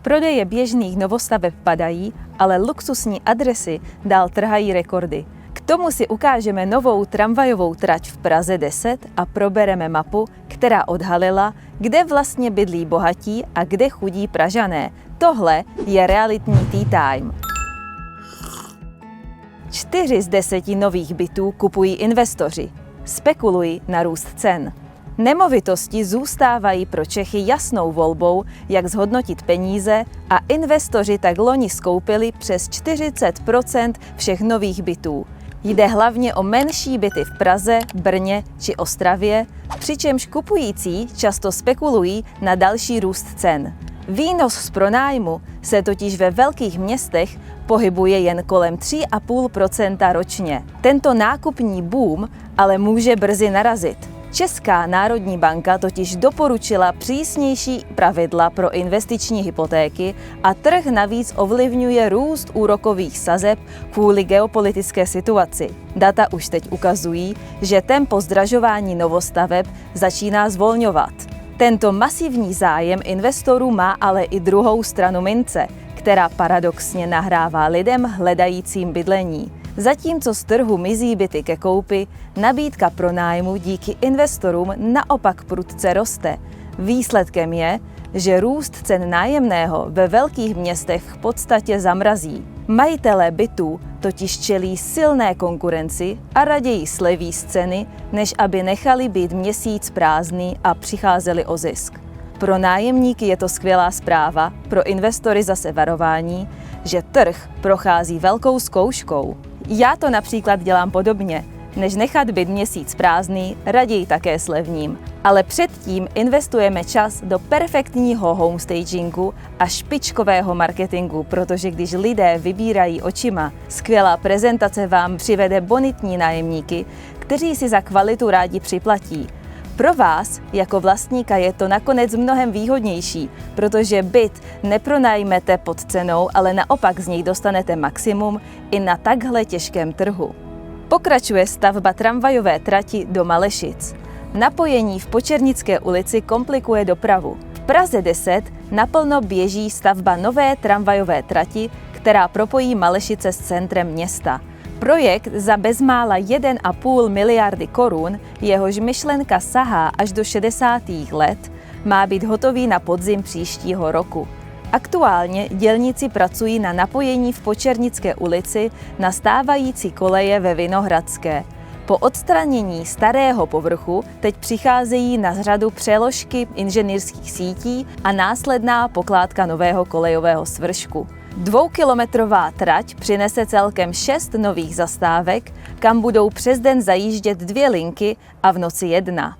Prodeje běžných novostaveb padají, ale luxusní adresy dál trhají rekordy. K tomu si ukážeme novou tramvajovou trať v Praze 10 a probereme mapu, která odhalila, kde vlastně bydlí bohatí a kde chudí Pražané. Tohle je realitní Tea Time. 4 z 10 nových bytů kupují investoři. Spekulují na růst cen. Nemovitosti zůstávají pro Čechy jasnou volbou, jak zhodnotit peníze, a investoři tak loni skoupili přes 40% všech nových bytů. Jde hlavně o menší byty v Praze, Brně či Ostravě, přičemž kupující často spekulují na další růst cen. Výnos z pronájmu se totiž ve velkých městech pohybuje jen kolem 3,5% ročně. Tento nákupní boom ale může brzy narazit. Česká národní banka totiž doporučila přísnější pravidla pro investiční hypotéky a trh navíc ovlivňuje růst úrokových sazeb kvůli geopolitické situaci. Data už teď ukazují, že tempo zdražování novostaveb začíná zvolňovat. Tento masivní zájem investorů má ale i druhou stranu mince, která paradoxně nahrává lidem hledajícím bydlení. Zatímco z trhu mizí byty ke koupi, nabídka pronájmu díky investorům naopak prudce roste. Výsledkem je, že růst cen nájemného ve velkých městech v podstatě zamrazí. Majitelé bytů totiž čelí silné konkurenci a raději sleví z ceny, než aby nechali být měsíc prázdný a přicházeli o zisk. Pro nájemníky je to skvělá zpráva, pro investory zase varování, že trh prochází velkou zkouškou. Já to například dělám podobně. Než nechat byt měsíc prázdný, raději také slevním. Ale předtím investujeme čas do perfektního homestagingu a špičkového marketingu, protože když lidé vybírají očima, skvělá prezentace vám přivede bonitní nájemníky, kteří si za kvalitu rádi připlatí. Pro vás jako vlastníka je to nakonec mnohem výhodnější, protože byt nepronajmete pod cenou, ale naopak z něj dostanete maximum i na takhle těžkém trhu. Pokračuje stavba tramvajové trati do Malešic. Napojení v Počernické ulici komplikuje dopravu. V Praze 10 naplno běží stavba nové tramvajové trati, která propojí Malešice s centrem města. Projekt za bezmála 1,5 miliardy korun, jehož myšlenka sahá až do 60. let, má být hotový na podzim příštího roku. Aktuálně dělníci pracují na napojení v Počernické ulici na stávající koleje ve Vinohradské. Po odstranění starého povrchu teď přicházejí na řadu přeložky inženýrských sítí a následná pokládka nového kolejového svršku. 2kilometrová trať přinese celkem 6 nových zastávek, kam budou přes den zajíždět 2 linky a v noci 1.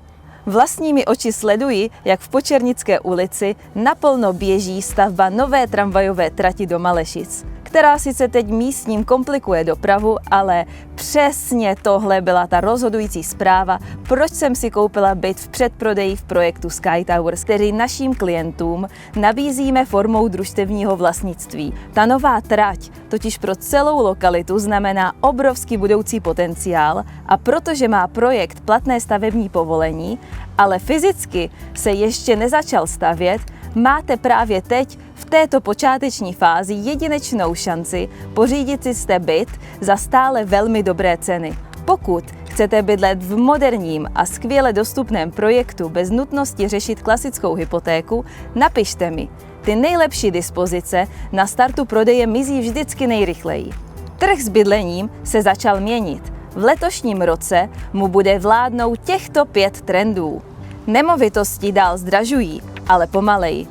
Vlastními oči sleduji, jak v Počernické ulici naplno běží stavba nové tramvajové trati do Malešic, která sice teď místním komplikuje dopravu, ale přesně tohle byla ta rozhodující zpráva, proč jsem si koupila byt v předprodeji v projektu Sky Towers, který našim klientům nabízíme formou družstevního vlastnictví. Ta nová trať totiž pro celou lokalitu znamená obrovský budoucí potenciál a protože má projekt platné stavební povolení, ale fyzicky se ještě nezačal stavět, máte právě teď v této počáteční fázi jedinečnou šanci pořídit si zde byt za stále velmi dobré ceny. Pokud chcete bydlet v moderním a skvěle dostupném projektu bez nutnosti řešit klasickou hypotéku, napište mi. Ty nejlepší dispozice na startu prodeje mizí vždycky nejrychleji. Trh s bydlením se začal měnit. V letošním roce mu bude vládnout těchto 5 trendů. Nemovitosti dál zdražují, ale pomaleji.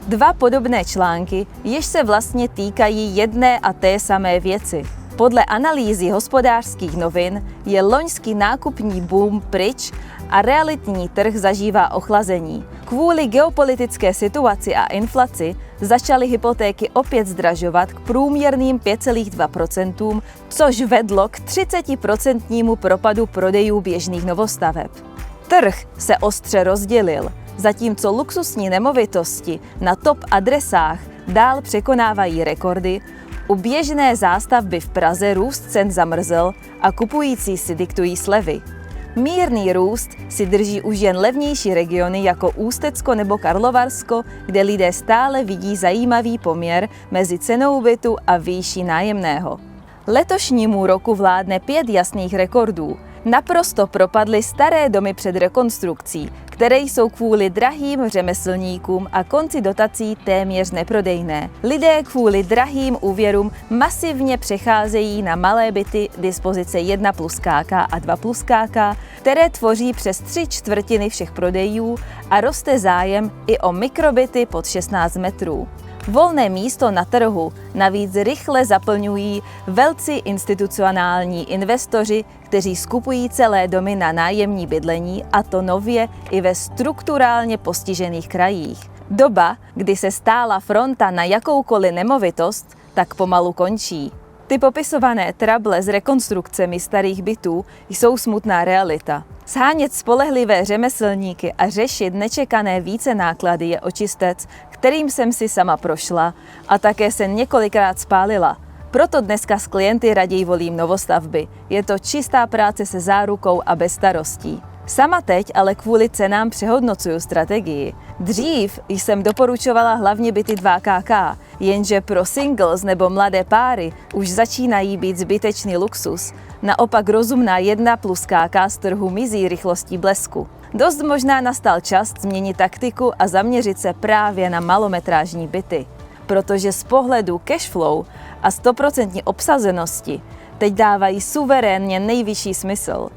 2 podobné články, jež se vlastně týkají jedné a té samé věci. Podle analýzy Hospodářských novin je loňský nákupní boom pryč a realitní trh zažívá ochlazení. Kvůli geopolitické situaci a inflaci začaly hypotéky opět zdražovat k průměrným 5,2%, což vedlo k 30% propadu prodejů běžných novostaveb. Trh se ostře rozdělil, zatímco luxusní nemovitosti na top adresách dál překonávají rekordy, u běžné zástavby v Praze růst cen zamrzl a kupující si diktují slevy. Mírný růst si drží už jen levnější regiony jako Ústecko nebo Karlovarsko, kde lidé stále vidí zajímavý poměr mezi cenou bytu a výší nájemného. Letošnímu roku vládne 5 jasných rekordů. Naprosto propadly staré domy před rekonstrukcí, které jsou kvůli drahým řemeslníkům a konci dotací téměř neprodejné. Lidé kvůli drahým úvěrům masivně přecházejí na malé byty dispozice 1+KK a 2+KK, které tvoří přes 3/4 všech prodejů a roste zájem i o mikrobyty pod 16 metrů. Volné místo na trhu navíc rychle zaplňují velcí institucionální investoři, kteří skupují celé domy na nájemní bydlení, a to nově i ve strukturálně postižených krajích. Doba, kdy se stála fronta na jakoukoliv nemovitost, tak pomalu končí. Ty popisované trable s rekonstrukcemi starých bytů jsou smutná realita. Shánět spolehlivé řemeslníky a řešit nečekané vícenáklady je očistec, kterým jsem si sama prošla a také se několikrát spálila. Proto dneska s klienty raději volím novostavby. Je to čistá práce se zárukou a bez starostí. Sama teď ale kvůli cenám přehodnocuju strategii. Dřív jsem doporučovala hlavně byty 2KK, jenže pro singles nebo mladé páry už začínají být zbytečný luxus. Naopak rozumná 1+KK z trhu mizí rychlostí blesku. Dost možná nastal čas změnit taktiku a zaměřit se právě na malometrážní byty. Protože z pohledu cashflow a 100% obsazenosti teď dávají suverénně nejvyšší smysl.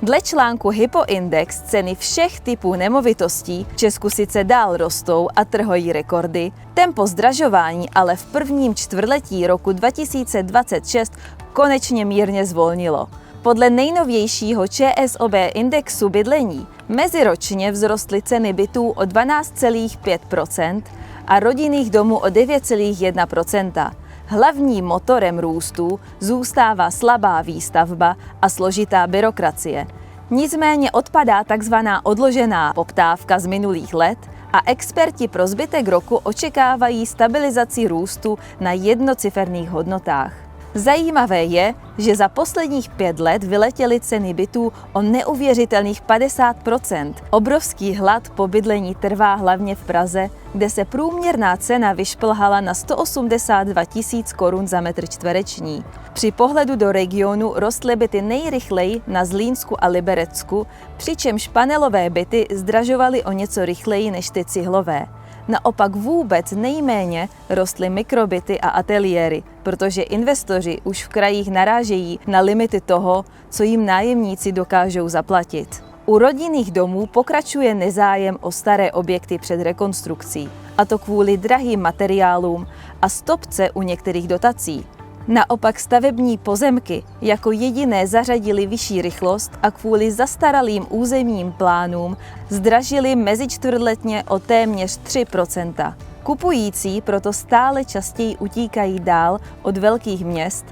Dle článku Hypoindex ceny všech typů nemovitostí v Česku sice dál rostou a trhají rekordy, tempo zdražování ale v prvním čtvrtletí roku 2026 konečně mírně zvolnilo. Podle nejnovějšího ČSOB indexu bydlení meziročně vzrostly ceny bytů o 12,5% a rodinných domů o 9,1%. Hlavním motorem růstu zůstává slabá výstavba a složitá byrokracie. Nicméně odpadá takzvaná odložená poptávka z minulých let a experti pro zbytek roku očekávají stabilizaci růstu na jednociferných hodnotách. Zajímavé je, že za posledních 5 let vyletěly ceny bytů o neuvěřitelných 50%. Obrovský hlad po bydlení trvá hlavně v Praze, kde se průměrná cena vyšplhala na 182 000 korun za metr čtvereční. Při pohledu do regionu rostly byty nejrychleji na Zlínsku a Liberecku, přičemž panelové byty zdražovaly o něco rychleji než ty cihlové. Naopak vůbec nejméně rostly mikrobyty a ateliéry, protože investoři už v krajích narážejí na limity toho, co jim nájemníci dokážou zaplatit. U rodinných domů pokračuje nezájem o staré objekty před rekonstrukcí, a to kvůli drahým materiálům a stopce u některých dotací. Naopak stavební pozemky jako jediné zařadily vyšší rychlost a kvůli zastaralým územním plánům zdražily mezičtvrtletně o téměř 3%. Kupující proto stále častěji utíkají dál od velkých měst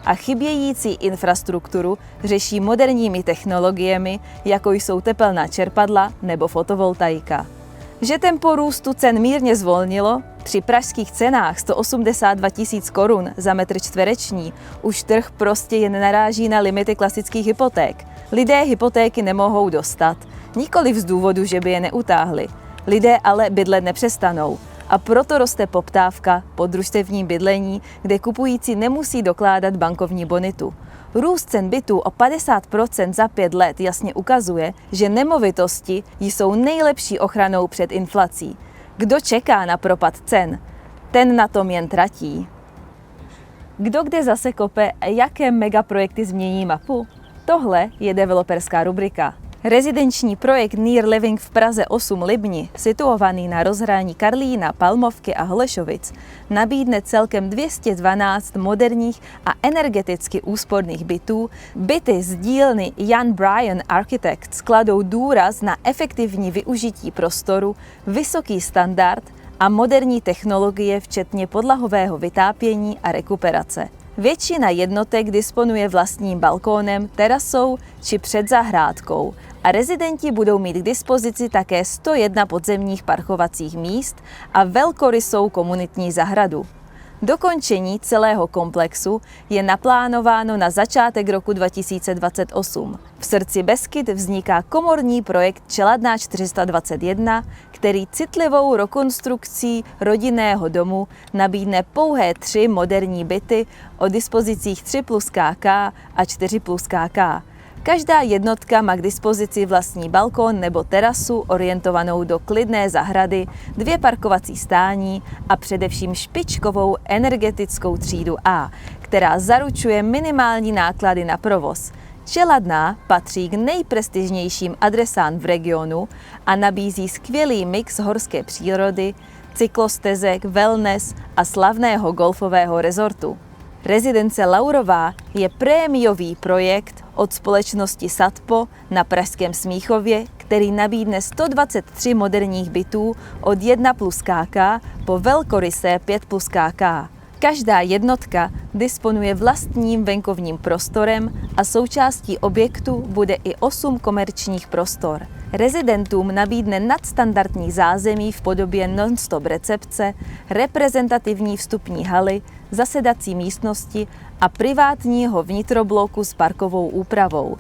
a chybějící infrastrukturu řeší moderními technologiemi, jako jsou tepelná čerpadla nebo fotovoltaika. Že tempo růstu cen mírně zvolnilo, při pražských cenách 182 000 korun za metr čtvereční už trh prostě jen naráží na limity klasických hypoték. Lidé hypotéky nemohou dostat, nikoliv z důvodu, že by je neutáhli. Lidé ale bydlet nepřestanou a proto roste poptávka po družstevním bydlení, kde kupující nemusí dokládat bankovní bonitu. Růst cen bytů o 50% za 5 let jasně ukazuje, že nemovitosti jsou nejlepší ochranou před inflací. Kdo čeká na propad cen, ten na tom jen tratí. Kdo kde zase kope a jaké megaprojekty změní mapu? Tohle je developerská rubrika. Rezidenční projekt Near Living v Praze 8 Libni, situovaný na rozhraní Karlína, Palmovky a Holešovic, nabídne celkem 212 moderních a energeticky úsporných bytů. Byty z dílny Jan Bryan Architects kladou důraz na efektivní využití prostoru, vysoký standard a moderní technologie včetně podlahového vytápění a rekuperace. Většina jednotek disponuje vlastním balkónem, terasou či předzahrádkou a rezidenti budou mít k dispozici také 101 podzemních parkovacích míst a velkorysou komunitní zahradu. Dokončení celého komplexu je naplánováno na začátek roku 2028. V srdci Beskyd vzniká komorní projekt Čeladná 421, který citlivou rekonstrukcí rodinného domu nabídne pouhé 3 moderní byty o dispozicích 3+KK a 4+KK. Každá jednotka má k dispozici vlastní balkon nebo terasu orientovanou do klidné zahrady, 2 parkovací stání a především špičkovou energetickou třídu A, která zaručuje minimální náklady na provoz. Čeladná patří k nejprestižnějším adresám v regionu a nabízí skvělý mix horské přírody, cyklostezek, wellness a slavného golfového rezortu. Rezidence Laurová je prémiový projekt od společnosti Sadpo na pražském Smíchově, který nabídne 123 moderních bytů od 1+KK po velkorysé 5+KK. Každá jednotka disponuje vlastním venkovním prostorem a součástí objektu bude i 8 komerčních prostor. Rezidentům nabídne nadstandardní zázemí v podobě non-stop recepce, reprezentativní vstupní haly, zasedací místnosti a privátního vnitrobloku s parkovou úpravou.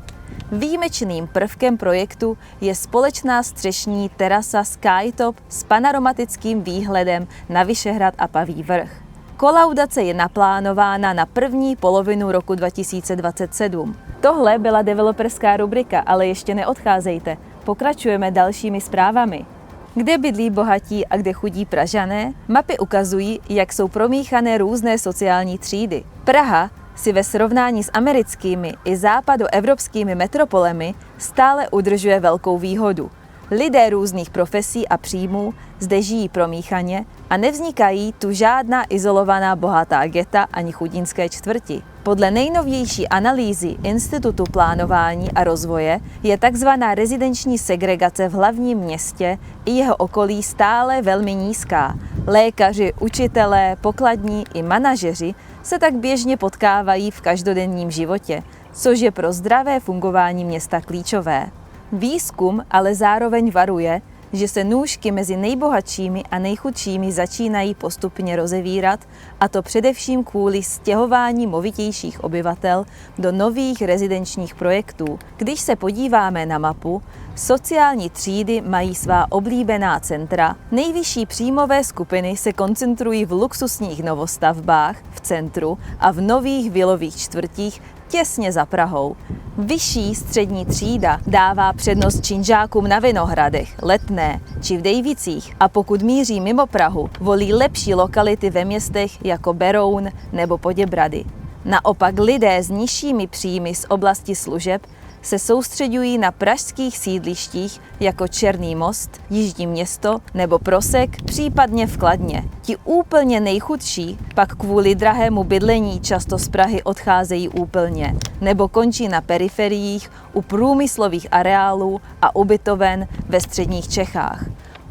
Výjimečným prvkem projektu je společná střešní terasa Skytop s panoramatickým výhledem na Vyšehrad a Paví vrch. Kolaudace je naplánována na první polovinu roku 2027. Tohle byla developerská rubrika, ale ještě neodcházejte. Pokračujeme dalšími zprávami. Kde bydlí bohatí a kde chudí Pražané? Mapy ukazují, jak jsou promíchané různé sociální třídy. Praha si ve srovnání s americkými i západoevropskými metropolemi stále udržuje velkou výhodu. Lidé různých profesí a příjmů zde žijí promíchaně a nevznikají tu žádná izolovaná bohatá geta ani chudinské čtvrti. Podle nejnovější analýzy Institutu plánování a rozvoje je takzvaná rezidenční segregace v hlavním městě i jeho okolí stále velmi nízká. Lékaři, učitelé, pokladní i manažeři se tak běžně potkávají v každodenním životě, což je pro zdravé fungování města klíčové. Výzkum ale zároveň varuje, že se nůžky mezi nejbohatšími a nejchudšími začínají postupně rozevírat, a to především kvůli stěhování movitějších obyvatel do nových rezidenčních projektů. Když se podíváme na mapu, sociální třídy mají svá oblíbená centra, nejvyšší příjmové skupiny se koncentrují v luxusních novostavbách v centru a v nových vilových čtvrtích těsně za Prahou. Vyšší střední třída dává přednost činžákům na Vinohradech, Letné či v Dejvicích a pokud míří mimo Prahu, volí lepší lokality ve městech jako Beroun nebo Poděbrady. Naopak lidé s nižšími příjmy z oblasti služeb se soustřeďují na pražských sídlištích jako Černý Most, Jižní Město nebo Prosek, případně v Kladně. Ti úplně nejchudší pak kvůli drahému bydlení často z Prahy odcházejí úplně nebo končí na periferiích u průmyslových areálů a ubytoven ve středních Čechách.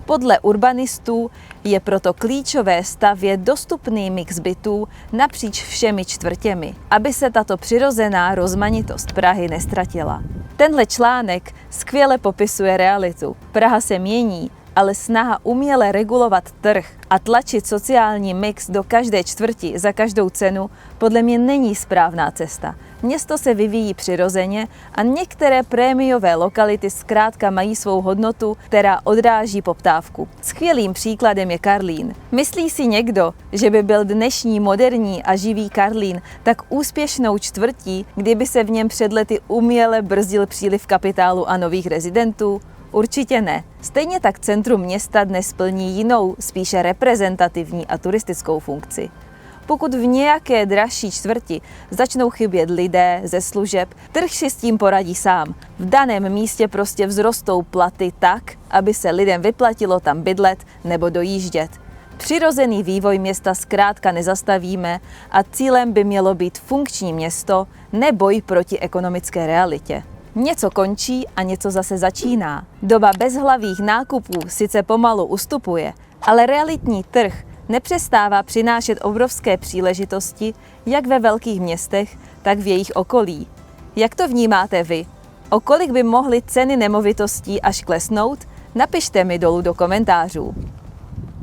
Podle urbanistů je proto klíčové stavět dostupný mix bytů napříč všemi čtvrtěmi, aby se tato přirozená rozmanitost Prahy nestratila. Tenhle článek skvěle popisuje realitu. Praha se mění, ale snaha uměle regulovat trh a tlačit sociální mix do každé čtvrti za každou cenu podle mě není správná cesta. Město se vyvíjí přirozeně a některé prémiové lokality zkrátka mají svou hodnotu, která odráží poptávku. Skvělým příkladem je Karlín. Myslí si někdo, že by byl dnešní moderní a živý Karlín tak úspěšnou čtvrtí, kdyby se v něm před lety uměle brzdil příliv kapitálu a nových rezidentů? Určitě ne. Stejně tak centrum města dnes plní jinou, spíše reprezentativní a turistickou funkci. Pokud v nějaké dražší čtvrti začnou chybět lidé ze služeb, trh si s tím poradí sám. V daném místě prostě vzrostou platy tak, aby se lidem vyplatilo tam bydlet nebo dojíždět. Přirozený vývoj města zkrátka nezastavíme a cílem by mělo být funkční město, ne boj proti ekonomické realitě. Něco končí a něco zase začíná. Doba bezhlavých nákupů sice pomalu ustupuje, ale realitní trh nepřestává přinášet obrovské příležitosti jak ve velkých městech, tak v jejich okolí. Jak to vnímáte vy? O kolik by mohly ceny nemovitostí až klesnout? Napište mi dolů do komentářů.